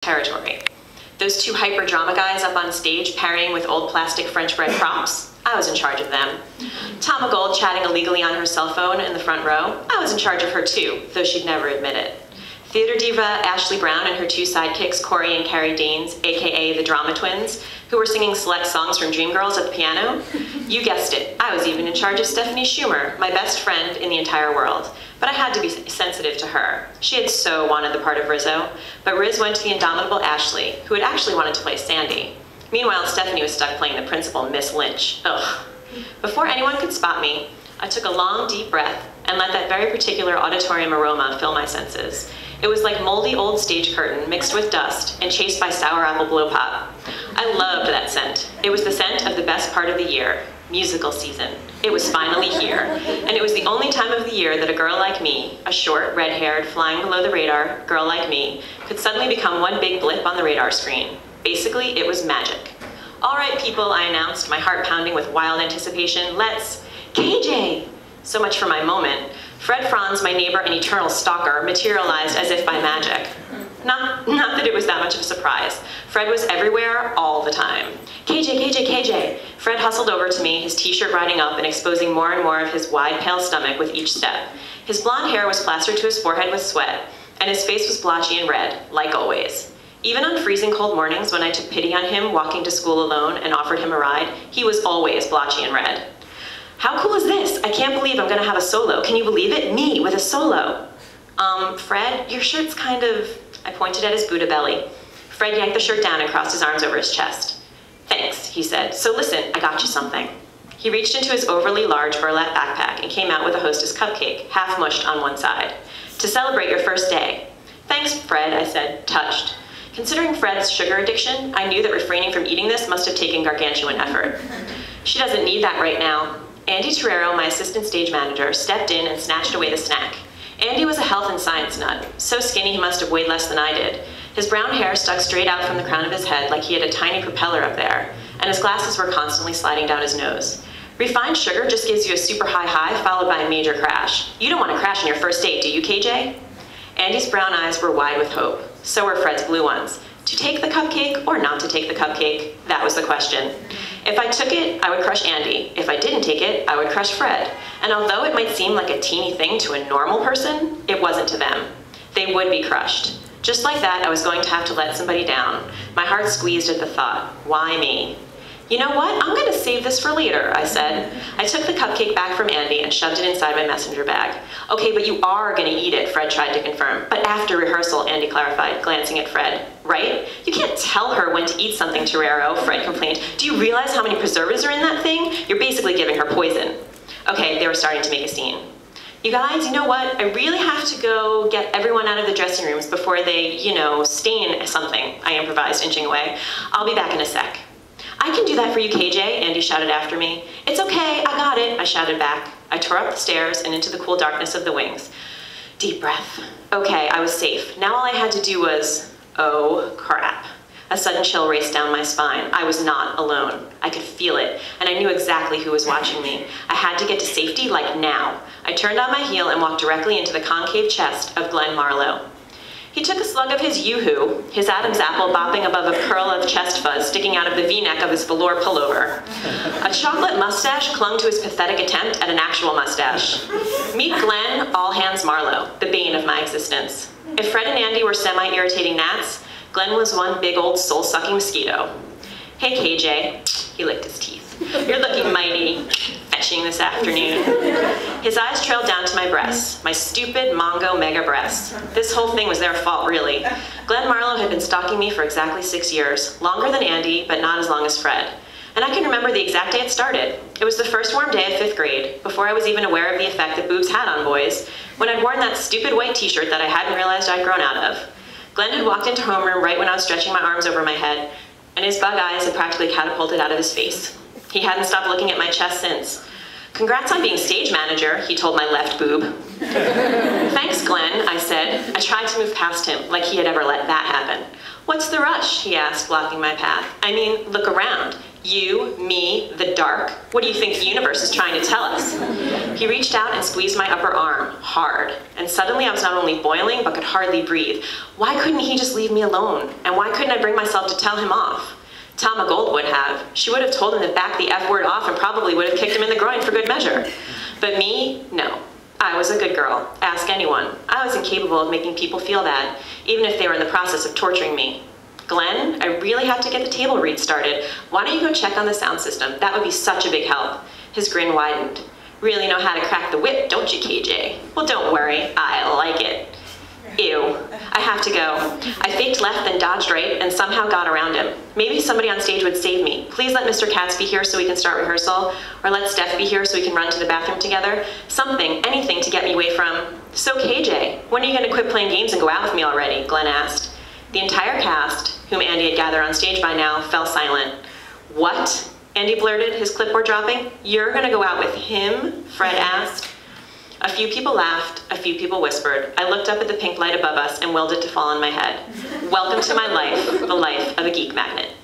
territory. Those two hyper drama guys up on stage parrying with old plastic French bread props, I was in charge of them. Tama Gold chatting illegally on her cell phone in the front row, I was in charge of her too, though she'd never admit it. Theater diva Ashley Brown and her two sidekicks, Corey and Carrie Danes, aka the Drama Twins, who were singing select songs from Dreamgirls at the piano. You guessed it, I was even in charge of Stephanie Schumer, my best friend in the entire world. But I had to be sensitive to her. She had so wanted the part of Rizzo, but Riz went to the indomitable Ashley, who had actually wanted to play Sandy. Meanwhile, Stephanie was stuck playing the principal, Miss Lynch. Ugh. Before anyone could spot me, I took a long, deep breath and let that very particular auditorium aroma fill my senses. It was like moldy old stage curtain mixed with dust and chased by sour apple blow pop. I loved that scent. It was the scent of the best part of the year, musical season. It was finally here, and it was the only time of the year that a girl like me, a short, red-haired, flying below the radar girl like me, could suddenly become one big blip on the radar screen. Basically, it was magic. All right, people, I announced, my heart pounding with wild anticipation, let's KJ! So much for my moment. Fred Franz, my neighbor and eternal stalker, materialized as if by magic. Not that it was that much of a surprise. Fred was everywhere, all the time. KJ, KJ, KJ. Fred hustled over to me, his t-shirt riding up and exposing more and more of his wide, pale stomach with each step. His blonde hair was plastered to his forehead with sweat, and his face was blotchy and red, like always. Even on freezing cold mornings when I took pity on him walking to school alone and offered him a ride, he was always blotchy and red. How cool is this? I can't believe I'm gonna have a solo. Can you believe it? Me with a solo. Fred, your shirt's kind of... I pointed at his Buddha belly. Fred yanked the shirt down and crossed his arms over his chest. Thanks, he said. So listen, I got you something. He reached into his overly large burlap backpack and came out with a Hostess cupcake, half mushed on one side. To celebrate your first day. Thanks, Fred, I said, touched. Considering Fred's sugar addiction, I knew that refraining from eating this must have taken gargantuan effort. She doesn't need that right now. Andy Torero, my assistant stage manager, stepped in and snatched away the snack. Andy was a health and science nut. So skinny he must have weighed less than I did. His brown hair stuck straight out from the crown of his head like he had a tiny propeller up there, and his glasses were constantly sliding down his nose. Refined sugar just gives you a super high high followed by a major crash. You don't want to crash on your first date, do you, KJ? Andy's brown eyes were wide with hope. So were Fred's blue ones. To take the cupcake or not to take the cupcake? That was the question. If I took it, I would crush Andy. If I didn't take it, I would crush Fred. And although it might seem like a teeny thing to a normal person, it wasn't to them. They would be crushed. Just like that, I was going to have to let somebody down. My heart squeezed at the thought. Why me? You know what? I'm gonna save this for later, I said. I took the cupcake back from Andy and shoved it inside my messenger bag. Okay, but you are gonna eat it, Fred tried to confirm. But after rehearsal, Andy clarified, glancing at Fred. Right? You can't tell her when to eat something, Torero, Fred complained. Do you realize how many preservatives are in that thing? You're basically giving her poison. Okay, they were starting to make a scene. You guys, you know what? I really have to go get everyone out of the dressing rooms before they, stain something, I improvised, inching away. I'll be back in a sec. I can do that for you, KJ, Andy shouted after me. It's okay, I got it, I shouted back. I tore up the stairs and into the cool darkness of the wings. Deep breath. Okay, I was safe. Now all I had to do was, oh crap. A sudden chill raced down my spine. I was not alone. I could feel it, and I knew exactly who was watching me. I had to get to safety, like now. I turned on my heel and walked directly into the concave chest of Glenn Marlowe. He took a slug of his Yoo-hoo, his Adam's apple bopping above a curl of chest fuzz sticking out of the V-neck of his velour pullover. A chocolate mustache clung to his pathetic attempt at an actual mustache. Meet Glenn All Hands Marlowe, the bane of my existence. If Fred and Andy were semi-irritating gnats, Glenn was one big old soul-sucking mosquito. Hey, KJ. He licked his teeth. You're looking mighty fetching this afternoon. His eyes trailed down to my breasts, my stupid Mongo mega breasts. This whole thing was their fault, really. Glenn Marlowe had been stalking me for exactly 6 years, longer than Andy, but not as long as Fred. And I can remember the exact day it started. It was the first warm day of 5th grade, before I was even aware of the effect that boobs had on boys, when I'd worn that stupid white t-shirt that I hadn't realized I'd grown out of. Glenn had walked into homeroom right when I was stretching my arms over my head, and his bug eyes had practically catapulted out of his face. He hadn't stopped looking at my chest since. Congrats on being stage manager, he told my left boob. Thanks, Glenn, I said. I tried to move past him, like he had ever let that happen. What's the rush, he asked, blocking my path. I mean, look around. You, me, the dark? What do you think the universe is trying to tell us? He reached out and squeezed my upper arm, hard. And suddenly I was not only boiling, but could hardly breathe. Why couldn't he just leave me alone? And why couldn't I bring myself to tell him off? Tama Gold would have. She would have told him to back the F word off and probably would have kicked him in the groin for good measure. But me, no. I was a good girl. Ask anyone. I was incapable of making people feel that, even if they were in the process of torturing me. Glenn, I really have to get the table read started. Why don't you go check on the sound system? That would be such a big help. His grin widened. Really know how to crack the whip, don't you, KJ? Well, don't worry. I like it. Ew. I have to go. I faked left, then dodged right, and somehow got around him. Maybe somebody on stage would save me. Please let Mr. Katz be here so we can start rehearsal, or let Steph be here so we can run to the bathroom together. Something, anything to get me away from... So KJ, when are you going to quit playing games and go out with me already? Glenn asked. The entire cast, whom Andy had gathered on stage by now, fell silent. What? Andy blurted, his clipboard dropping. You're going to go out with him? Fred asked. A few people laughed, a few people whispered. I looked up at the pink light above us and willed it to fall on my head. Welcome to my life, the life of a geek magnet.